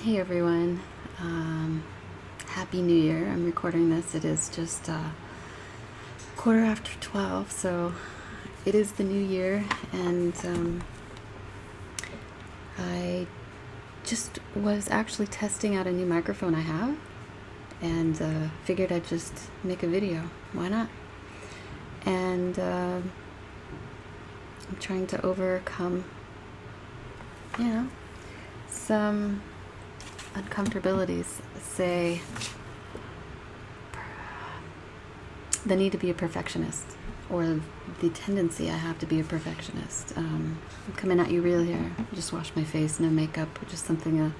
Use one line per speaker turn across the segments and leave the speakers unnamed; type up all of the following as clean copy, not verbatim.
Hey everyone, Happy New Year. I'm recording this. It is just 12:15, so it is the new year, and I just was actually testing out a new microphone I have, and figured I'd just make a video. Why not? And I'm trying to overcome, some uncomfortabilities, say the need to be a perfectionist, or the tendency I have to be a perfectionist. I'm coming at you real here. I just washed my face, no makeup, which is something I've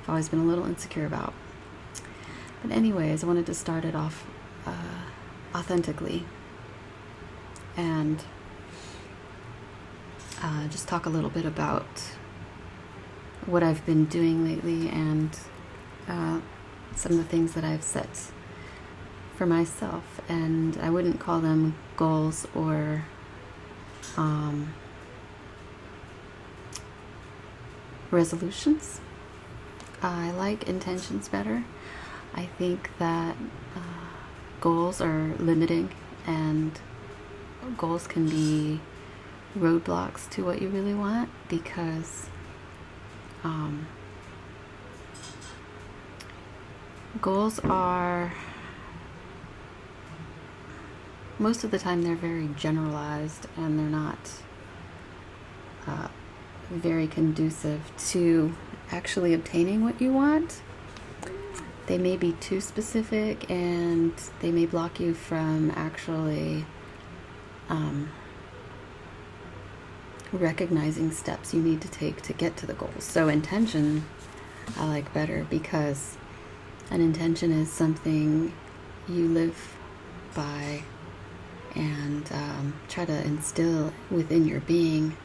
always been a little insecure about. But anyways, I wanted to start it off authentically and just talk a little bit about what I've been doing lately, and some of the things that I've set for myself. And I wouldn't call them goals or resolutions. I like intentions better. I think that goals are limiting, and goals can be roadblocks to what you really want, because goals are, most of the time, they're very generalized, and they're not very conducive to actually obtaining what you want. They may be too specific, and they may block you from actually recognizing steps you need to take to get to the goals. So intention I like better, because an intention is something you live by and try to instill within your being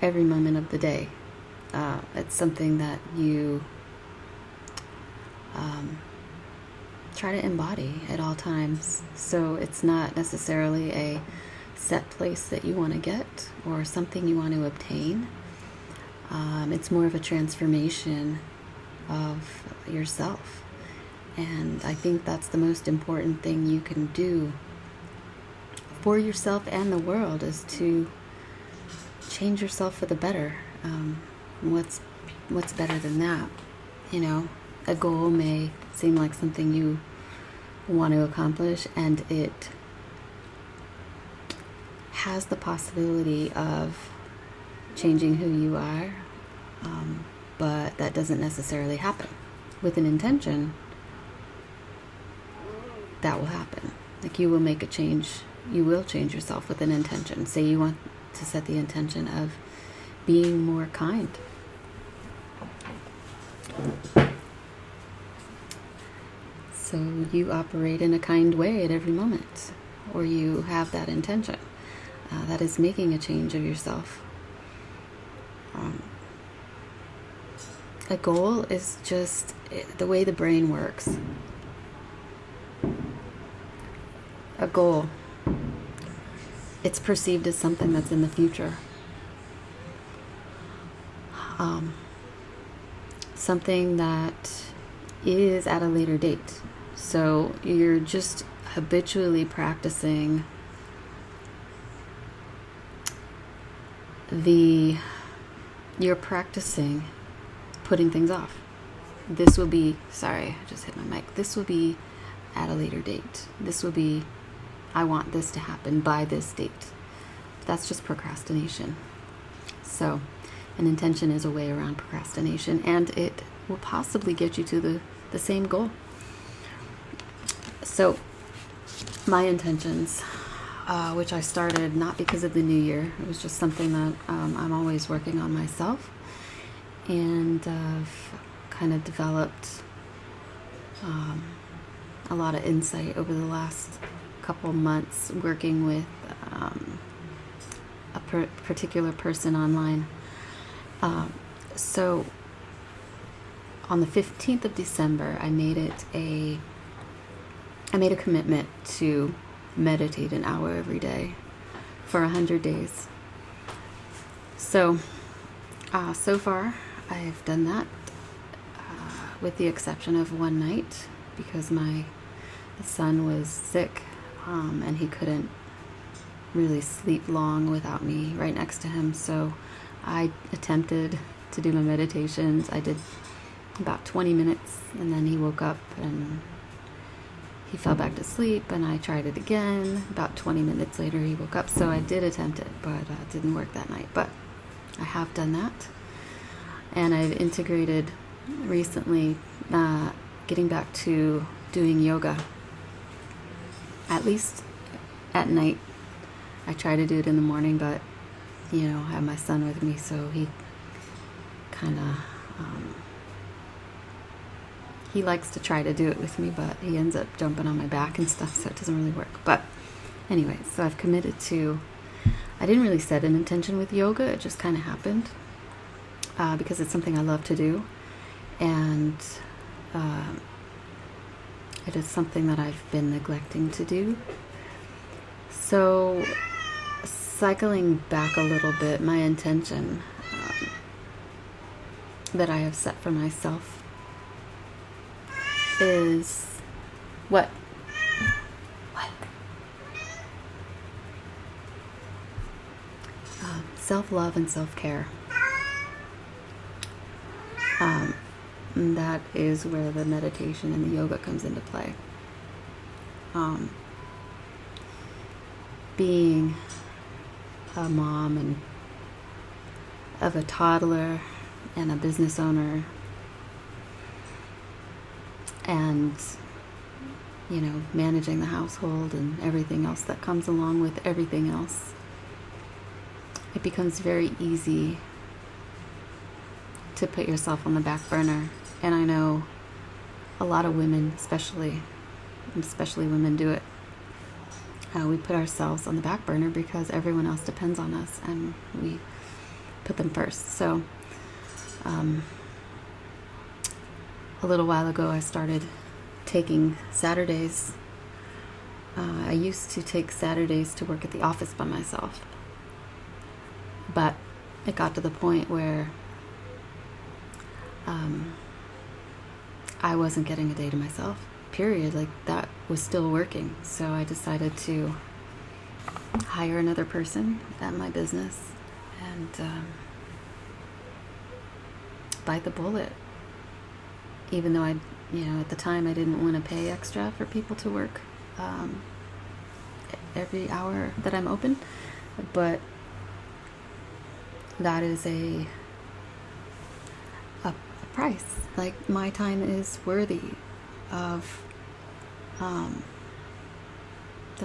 every moment of the day. It's something that you try to embody at all times. So it's not necessarily a set place that you want to get or something you want to obtain. It's more of a transformation of yourself. And I think that's the most important thing you can do for yourself and the world, is to change yourself for the better. What's better than that? A goal may seem like something you want to accomplish, and it has the possibility of changing who you are, but that doesn't necessarily happen. With an intention, that will happen. Like, you will make a change. You will change yourself with an intention. Say you want to set the intention of being more kind. So you operate in a kind way at every moment, or you have that intention. That is making a change of yourself. A goal is just the way the brain works. A goal, it's perceived as something that's in the future. Something that is at a later date. So you're just habitually practicing you're practicing putting things off. This will be, sorry, I just hit my mic. This will be at a later date. This will be, I want this to happen by this date. That's just procrastination. So an intention is a way around procrastination, and it will possibly get you to the same goal. So my intentions, which I started not because of the new year, it was just something that I'm always working on myself, and I've kind of developed a lot of insight over the last couple months working with a particular person online. So on the 15th of December, I made a commitment to meditate an hour every day for 100 days. So far I've done that. with the exception of one night because my son was sick, and he couldn't really sleep long without me right next to him. So I attempted to do my meditations. I did about 20 minutes, and then he woke up and he fell back to sleep, and I tried it again. About 20 minutes later, he woke up. So I did attempt it, but it didn't work that night. But I have done that. And I've integrated recently getting back to doing yoga, at least at night. I try to do it in the morning, but, I have my son with me, so he kind of, he likes to try to do it with me, but he ends up jumping on my back and stuff, so it doesn't really work. But anyway, so I've committed to, I didn't really set an intention with yoga, it just kind of happened, because it's something I love to do, and it is something that I've been neglecting to do. So cycling back a little bit, my intention that I have set for myself is what? Self-love and self-care. That is where the meditation and the yoga comes into play. Being a mom and of a toddler and a business owner, and managing the household and everything else that comes along with everything else, it becomes very easy to put yourself on the back burner. And I know a lot of women, especially women, do it. We put ourselves on the back burner because everyone else depends on us, and we put them first. So a little while ago, I started taking Saturdays. I used to take Saturdays to work at the office by myself, but it got to the point where I wasn't getting a day to myself, period. Like, that was still working. So I decided to hire another person at my business and bite the bullet. Even though at the time I didn't want to pay extra for people to work every hour that I'm open, but that is a price. Like, my time is worthy of that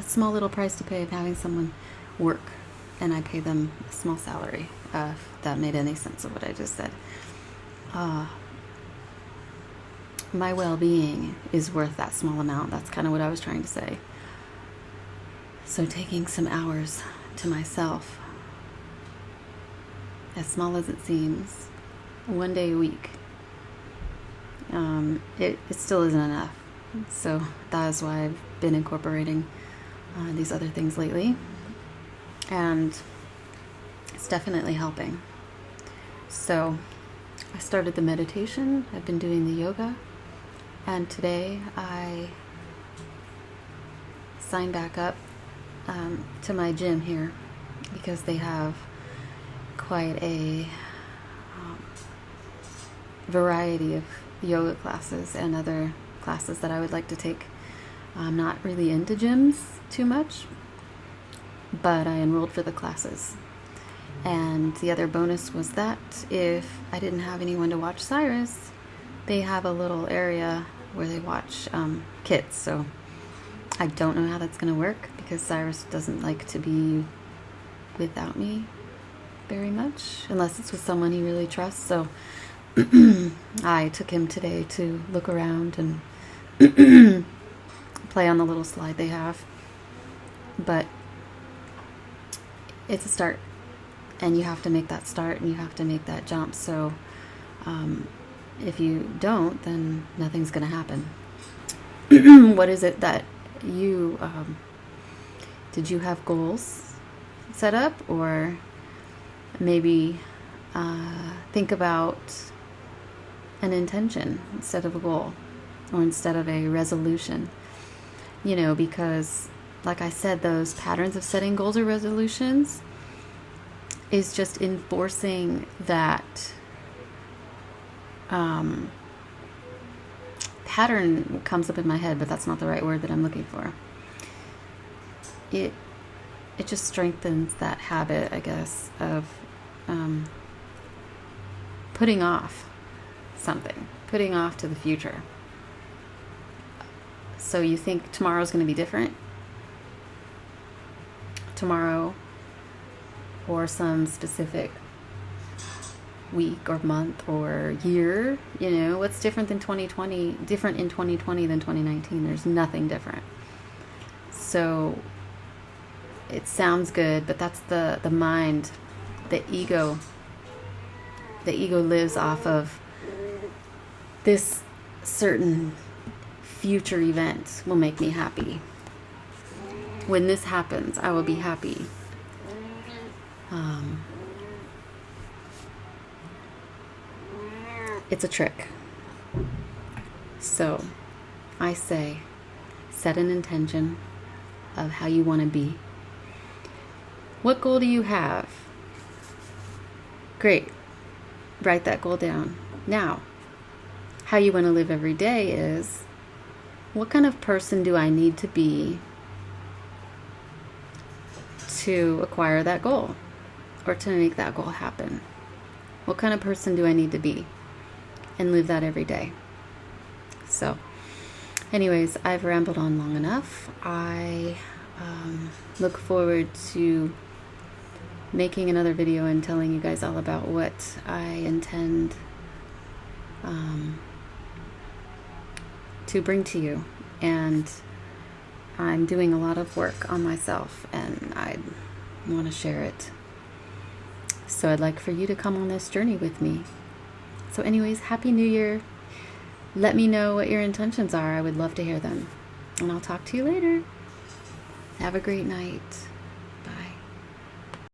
small little price to pay of having someone work, and I pay them a small salary. If that made any sense of what I just said. My well-being is worth that small amount. That's kind of what I was trying to say. So taking some hours to myself, as small as it seems, one day a week, it still isn't enough. So that is why I've been incorporating these other things lately, and it's definitely helping. So I started the meditation, I've been doing the yoga, and today I signed back up to my gym here because they have quite a variety of yoga classes and other classes that I would like to take. I'm not really into gyms too much, but I enrolled for the classes. And the other bonus was that if I didn't have anyone to watch Cyrus, they have a little area where they watch kids. So I don't know how that's going to work because Cyrus doesn't like to be without me very much, unless it's with someone he really trusts. So I took him today to look around and play on the little slide they have. But it's a start, and you have to make that start and you have to make that jump. So if you don't, then nothing's going to happen. What is it that you did you have goals set up, or maybe think about an intention instead of a goal, or instead of a resolution. Because like I said, those patterns of setting goals or resolutions is just enforcing that pattern. Comes up in my head, but that's not the right word that I'm looking for. It just strengthens that habit, I guess, of putting off something, putting off to the future. So you think tomorrow's going to be different? Tomorrow, or some specific week or month or year, what's different than 2020, different in 2020 than 2019? There's nothing different. So it sounds good, but that's the mind, the ego. The ego lives off of this certain future event will make me happy. When this happens, I will be happy. It's a trick. So I say, set an intention of how you want to be. What goal do you have? Great. Write that goal down. Now, how you want to live every day is, what kind of person do I need to be to acquire that goal, or to make that goal happen? What kind of person do I need to be? And live that every day. So, anyways, I've rambled on long enough. I look forward to making another video and telling you guys all about what I intend to bring to you. And I'm doing a lot of work on myself, and I want to share it. So I'd like for you to come on this journey with me. So anyways, Happy New Year. Let me know what your intentions are. I would love to hear them. And I'll talk to you later. Have a great night.